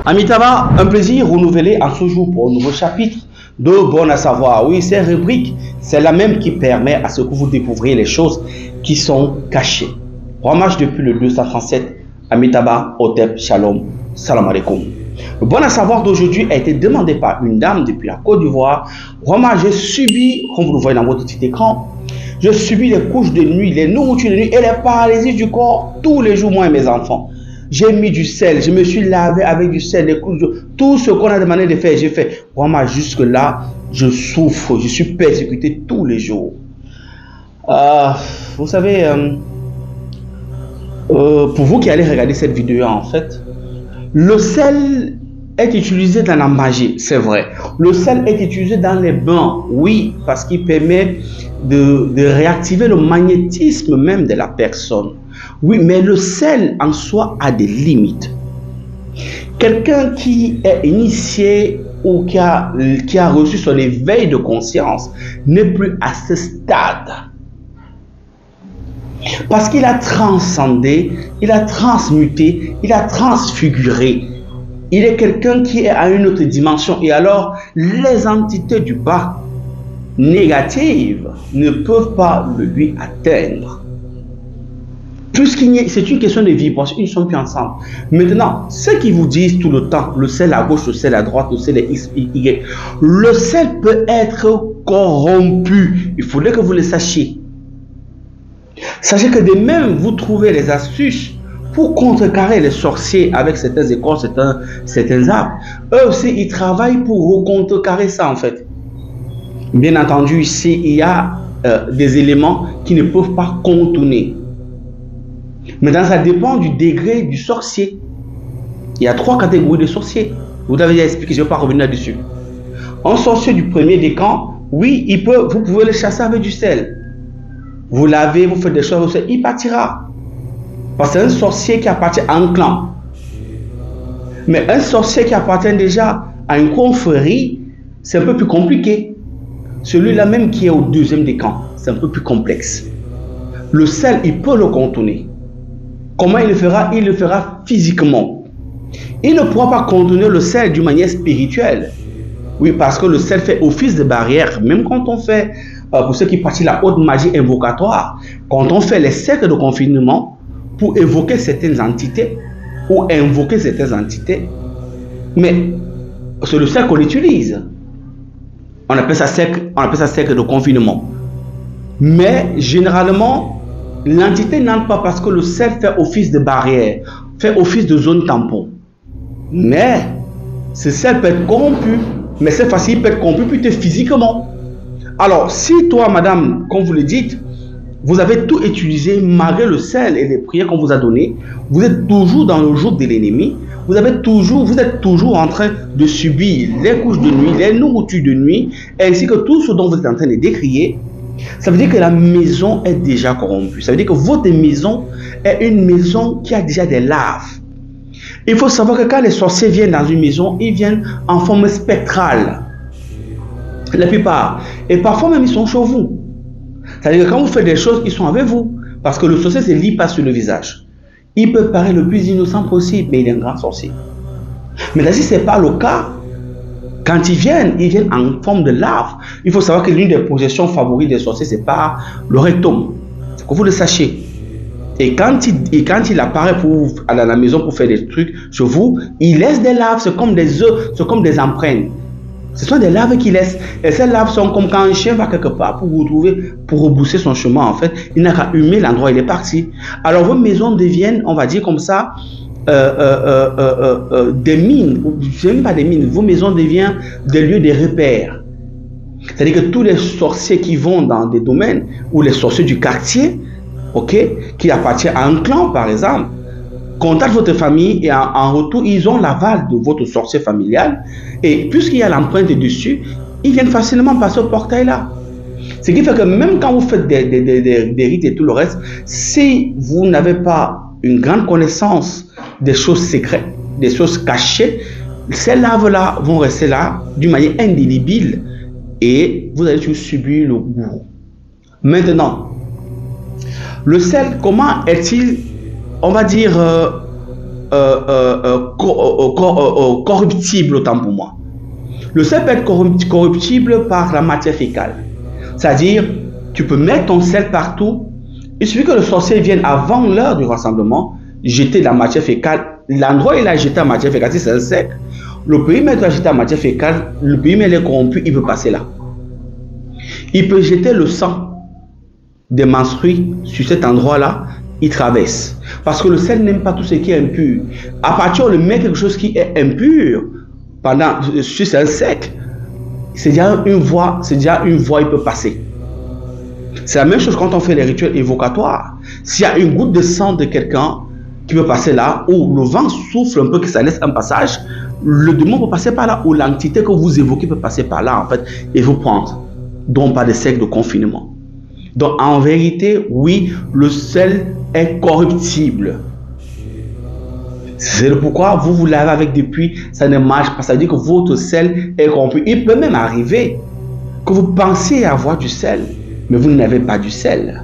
Amitabha, un plaisir renouvelé en ce jour pour un nouveau chapitre de Bon à savoir. Oui, cette rubrique, c'est la même qui permet à ce que vous découvriez les choses qui sont cachées. Hommage depuis le 237, Amitabha, Hotep, Shalom, Salam alaikum. Le Bon à savoir d'aujourd'hui a été demandé par une dame depuis la Côte d'Ivoire. Vraiment, j'ai subi, comme vous le voyez dans votre petit écran, je subis les couches de nuit, les nourritures de nuit et les paralysies du corps tous les jours, moi et mes enfants. J'ai mis du sel, je me suis lavé avec du sel, les couches de... tout ce qu'on a demandé de faire, j'ai fait. Vraiment, jusque-là, je souffre, je suis persécuté tous les jours. Vous savez, pour vous qui allez regarder cette vidéo, en fait, le sel est utilisé dans la magie, c'est vrai. Le sel est utilisé dans les bains, oui, parce qu'il permet de réactiver le magnétisme même de la personne. Oui, mais le sel en soi a des limites. Quelqu'un qui est initié ou qui a reçu son éveil de conscience n'est plus à ce stade. Parce qu'il a transcendé, il a transmuté, il a transfiguré. Il est quelqu'un qui est à une autre dimension. Et alors, les entités du bas, négatives, ne peuvent pas le lui atteindre. C'est une question de vibration, ils ne sont plus ensemble. Maintenant, ceux qui vous disent tout le temps, le sel à gauche, le sel à droite, le sel est X, Y, le sel peut être corrompu. Il faudrait que vous le sachiez. Sachez que de même, vous trouvez les astuces pour contrecarrer les sorciers avec certaines écoles, certains arbres. Eux aussi, ils travaillent pour contrecarrer ça en fait. Bien entendu, ici, il y a des éléments qui ne peuvent pas contourner. Maintenant, ça dépend du degré du sorcier. Il y a 3 catégories de sorciers. Vous avez déjà expliqué, je ne vais pas revenir là-dessus. Un sorcier du premier décan, oui, vous pouvez le chasser avec du sel. Vous lavez, vous faites des choses, au sel, il partira. Parce que c'est un sorcier qui appartient à un clan. Mais un sorcier qui appartient déjà à une confrérie, c'est un peu plus compliqué. Celui-là même qui est au deuxième décan, c'est un peu plus complexe. Le sel, il peut le contourner. Comment il le fera? Il le fera physiquement. Il ne pourra pas contourner le sel d'une manière spirituelle. Oui, parce que le sel fait office de barrière. Même quand on fait, pour ceux qui pratiquent la haute magie invocatoire, quand on fait les cercles de confinement pour évoquer certaines entités ou invoquer certaines entités, mais c'est le cercle qu'on utilise. On appelle ça cercle de confinement. Mais généralement, l'entité n'entre pas parce que le sel fait office de barrière, fait office de zone tampon. Mais ce sel peut être corrompu. Mais cette fois-ci, il peut être corrompu plutôt physiquement. Alors, si toi, madame, comme vous le dites, vous avez tout utilisé malgré le sel et les prières qu'on vous a données, vous êtes toujours dans le joug de l'ennemi, vous êtes toujours en train de subir les couches de nuit, les nourritures de nuit, ainsi que tout ce dont vous êtes en train de décrier. Ça veut dire que la maison est déjà corrompue. Ça veut dire que votre maison est une maison qui a déjà des larves. Il faut savoir que quand les sorciers viennent dans une maison, ils viennent en forme spectrale. La plupart. Et parfois même, ils sont chez vous. C'est-à-dire que quand vous faites des choses, ils sont avec vous. Parce que le sorcier ne se lit pas sur le visage. Il peut paraître le plus innocent possible, mais il est un grand sorcier. Mais si ce n'est pas le cas, quand ils viennent en forme de larve. Il faut savoir que l'une des projections favorites des sorciers, c'est pas le rectum. C'est que vous le sachiez. Et quand il apparaît à la maison pour faire des trucs sur vous, il laisse des larves, c'est comme des œufs, c'est comme des empreintes. Ce sont des larves qu'il laisse. Et ces larves sont comme quand un chien va quelque part pour vous retrouver, pour rebousser son chemin en fait. Il n'a qu'à humer l'endroit, il est parti. Alors vos maisons deviennent, on va dire comme ça, des mines, même pas des mines, vos maisons deviennent des lieux de repères. C'est-à-dire que tous les sorciers qui vont dans des domaines, ou les sorciers du quartier, qui appartiennent à un clan par exemple, contactent votre famille et en retour, ils ont l'aval de votre sorcier familial. Et puisqu'il y a l'empreinte dessus, ils viennent facilement passer au portail-là. Ce qui fait que même quand vous faites des rites et tout le reste, si vous n'avez pas une grande connaissance des choses secrètes, des choses cachées, ces larves-là vont rester là d'une manière indélébile et vous allez toujours subir le goût. Maintenant, le sel, comment est-il, on va dire, corruptible autant pour moi. Le sel peut être corruptible par la matière fécale. C'est-à-dire, tu peux mettre ton sel partout. Il suffit que le sorcier vienne avant l'heure du rassemblement, jeter la matière fécale. L'endroit où il a jeté la matière fécale, si c'est un sec, le périmètre où il a jeté la matière fécale, le périmètre est corrompu, il peut passer là. Il peut jeter le sang des menstrues sur cet endroit-là, il traverse. Parce que le sel n'aime pas tout ce qui est impur. À partir où on met quelque chose qui est impur, si c'est un sec, c'est déjà une voie, il peut passer. C'est la même chose quand on fait les rituels évocatoires. S'il y a une goutte de sang de quelqu'un qui peut passer là, ou le vent souffle un peu, que ça laisse un passage, le démon peut passer par là, ou l'entité que vous évoquez peut passer par là, en fait, et vous prendre. Donc, pas de sec de confinement. Donc, en vérité, oui, le sel est corruptible. C'est pourquoi vous lavez avec des puits, ça ne marche pas. Ça veut dire que votre sel est corrompu. Il peut même arriver que vous pensiez avoir du sel, mais vous n'avez pas du sel.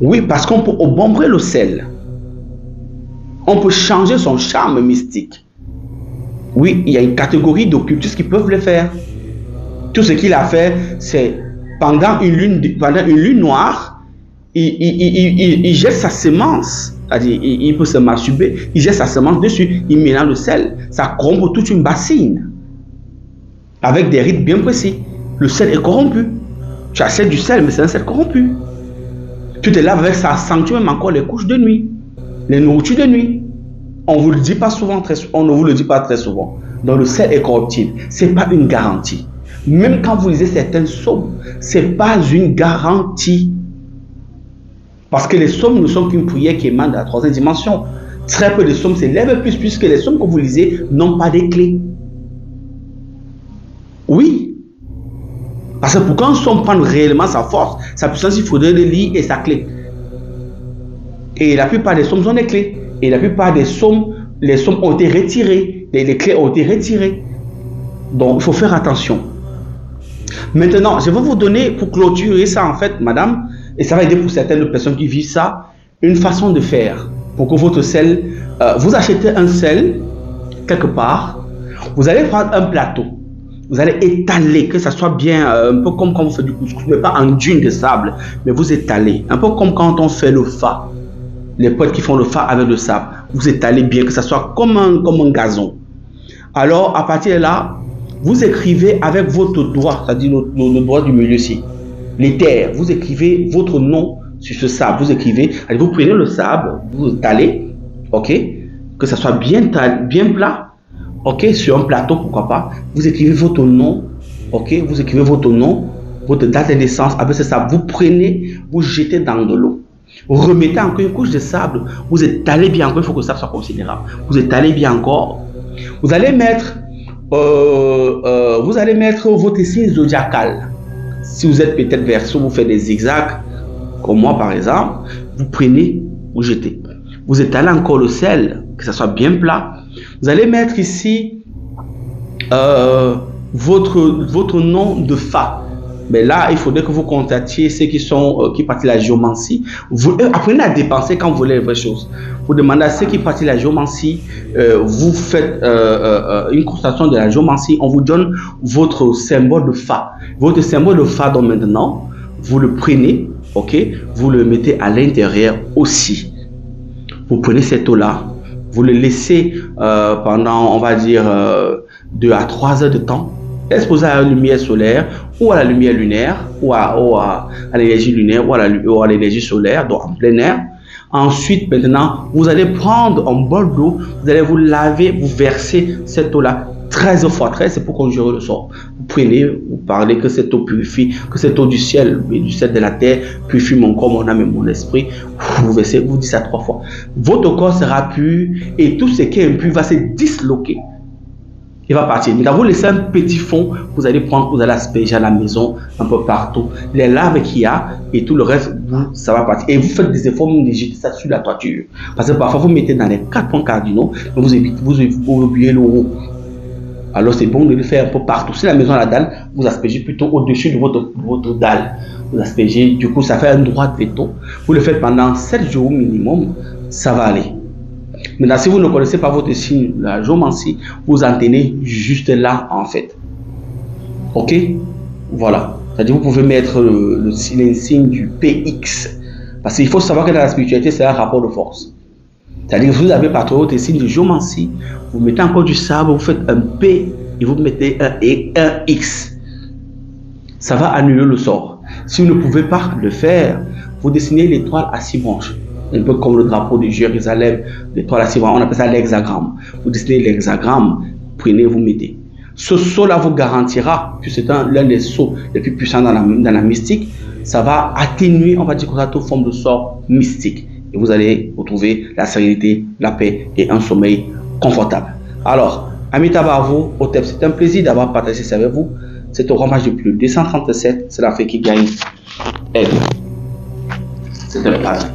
Oui, parce qu'on peut obomber le sel. On peut changer son charme mystique. Oui, il y a une catégorie d'occultistes qui peuvent le faire. Tout ce qu'il a fait, c'est pendant une lune noire, il jette sa semence. C'est-à-dire, il peut se masturber, il jette sa semence dessus, il mélange le sel. Ça corrompt toute une bassine. Avec des rites bien précis. Le sel est corrompu. Tu achètes du sel, mais c'est un sel corrompu. Tu te laves avec ça, sanctue même encore les couches de nuit, les nourritures de nuit. On ne vous le dit pas souvent, on ne vous le dit pas très souvent. Donc le sel est corruptible. Ce n'est pas une garantie. Même quand vous lisez certaines psaumes, ce n'est pas une garantie. Parce que les psaumes ne sont qu'une prière qui émane de la troisième dimension. Très peu de psaumes s'élèvent plus, puisque les psaumes que vous lisez n'ont pas des clés. Oui. Parce que pour qu'un psaume prenne réellement sa force, sa puissance, il faudrait le lire et sa clé. Et la plupart des psaumes ont des clés. Et la plupart des psaumes, les psaumes ont été retirés. Les clés ont été retirées. Donc, il faut faire attention. Maintenant, je vais vous donner, pour clôturer ça, en fait, madame, et ça va aider pour certaines personnes qui vivent ça, une façon de faire pour que votre sel, vous achetez un sel quelque part, vous allez prendre un plateau, vous allez étaler, que ça soit bien, un peu comme quand vous faites du couscous, mais pas en dune de sable, mais vous étalez, un peu comme quand on fait le fa, les poètes qui font le fa avec le sable, vous étalez bien, que ça soit comme un gazon. Alors, à partir de là, vous écrivez avec votre doigt, c'est-à-dire le doigt du milieu ici, les terres, vous écrivez votre nom sur ce sable, vous écrivez, allez, vous prenez le sable, vous étalez, ok, que ça soit bien plat, ok, sur un plateau, pourquoi pas, vous écrivez votre nom, ok, vous écrivez votre nom, votre date de naissance avec ce sable, vous prenez, vous jetez dans de l'eau, vous remettez encore une couche de sable, vous étalez bien encore, il faut que ça soit considérable, vous étalez bien encore, vous allez mettre votre signe zodiacal. Si vous êtes peut-être verso, vous faites des zigzags, comme moi par exemple, vous prenez, vous jetez. Vous étalez encore le sel, que ça soit bien plat. Vous allez mettre ici votre nom de fa. Mais là, il faudrait que vous contactiez ceux qui pratiquent la géomancie. Vous apprenez à dépenser quand vous voulez les vraies choses. Vous demandez à ceux qui pratiquent la géomancie, vous faites une constatation de la géomancie, on vous donne votre symbole de fa. Votre symbole de fa, donc maintenant, vous le prenez, ok, vous le mettez à l'intérieur aussi. Vous prenez cette eau-là, vous le laissez pendant, on va dire, 2 à 3 heures de temps, exposé à la lumière solaire ou à la lumière lunaire ou à l'énergie lunaire ou à l'énergie solaire, donc en plein air. Ensuite, maintenant, vous allez prendre un bol d'eau, vous allez vous laver, vous verser cette eau-là 13 fois 13, c'est pour conjurer le sort. Vous prenez, vous parlez que cette eau purifie, que cette eau du ciel et du ciel de la terre purifie mon corps, mon âme et mon esprit. Vous versez, vous dites ça 3 fois. Votre corps sera pur et tout ce qui est impur va se disloquer. Il va partir. Mais vous laissez un petit fond, vous allez prendre, vous allez asperger à la maison, un peu partout. Les larves qu'il y a et tout le reste, ça va partir. Et vous faites des efforts de jeter ça sur la toiture. Parce que parfois vous mettez dans les 4 points cardinaux, mais vous oubliez le haut. Alors c'est bon de le faire un peu partout. Si la maison a la dalle, vous aspergez plutôt au-dessus de votre dalle. Vous aspergez, du coup ça fait un droit de veto. Vous le faites pendant 7 jours minimum, ça va aller. Maintenant, si vous ne connaissez pas votre signe, la géomancie, vous en tenez juste là, en fait. Ok? Voilà. C'est-à-dire, vous pouvez mettre le signe du PX. Parce qu'il faut savoir que dans la spiritualité, c'est un rapport de force. C'est-à-dire que vous avez par votre signe de géomancie, vous mettez encore du sable, vous faites un P et vous mettez un X. Ça va annuler le sort. Si vous ne pouvez pas le faire, vous dessinez l'étoile à 6 branches. Un peu comme le drapeau de Jérusalem, l'étoile à 6 branches. On appelle ça l'hexagramme. Vous dessinez l'hexagramme, prenez, vous mettez. Ce saut-là vous garantira, que c'est l'un des sauts les plus puissants dans la mystique, ça va atténuer, on va dire, toute forme de sort mystique. Et vous allez retrouver la sérénité, la paix et un sommeil confortable. Alors, Amitabha à vous, Otep, c'est un plaisir d'avoir partagé ça avec vous. C'est au ramage de plus de 237, c'est l'Afrique qui gagne. Elle. C'était le padre.